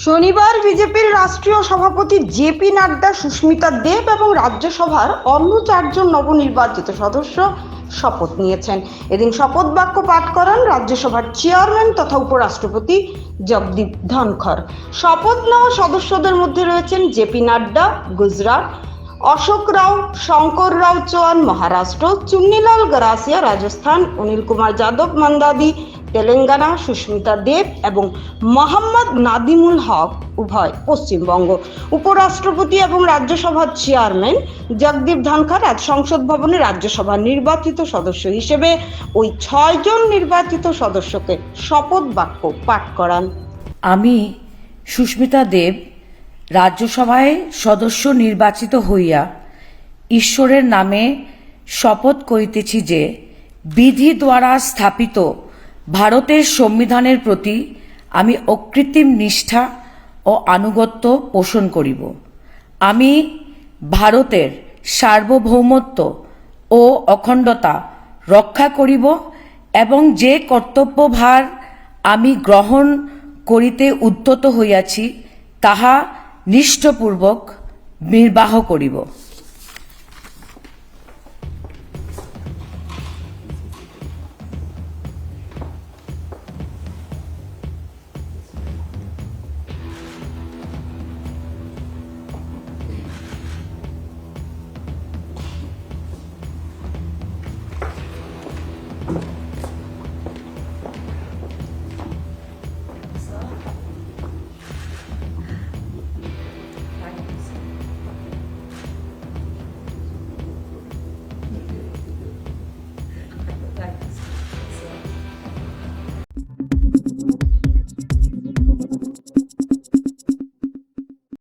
শনিবার বিজেপির রাষ্ট্রীয় সভাপতি জেপি নাড্ডা, সুস্মিতা দেব এবং রাজ্যসভার অন্য চারজন নবনির্বাচিত সদস্য শপথ নিয়েছেন। এদিন শপথ বাক্য পাঠ করান রাজ্যসভার চেয়ারম্যান তথা উপরাষ্ট্রপতি জগদীপ ধনখড়। শপথ নেওয়া সদস্যদের মধ্যে রয়েছেন জেপি নাড্ডা গুজরাট, অশোক রাও, শঙ্কর রাও চৌহান মহারাষ্ট্র, চুন্নিলাল গরাসিয়া রাজস্থান, অনিল কুমার যাদব মান্দাদি তেলেঙ্গানা, সুস্মিতা দেব এবং মোহাম্মদ নাদিমুল হক উভয় পশ্চিমবঙ্গ। উপরাষ্ট্রপতি এবং রাজ্যসভার চেয়ারম্যান জগদীপ ধনখড় আজ সংসদ ভবনে রাজ্যসভার নির্বাচিত সদস্য হিসেবে ওই 6 জন নির্বাচিত সদস্যকে শপথ বাক্য পাঠ করান। আমি সুস্মিতা দেব রাজ্যসভায় সদস্য নির্বাচিত হইয়া ঈশ্বরের নামে শপথ করিতেছি যে বিধি দ্বারা স্থাপিত ভারতের সংবিধানের প্রতি আমি অকৃত্রিম নিষ্ঠা ও আনুগত্য পোষণ করিব। আমি ভারতের সার্বভৌমত্ব ও অখণ্ডতা রক্ষা করিব এবং যে কর্তব্যভার আমি গ্রহণ করিতে উদ্যত হইয়াছি তাহা নিষ্ঠপূর্বক নির্বাহ করিব।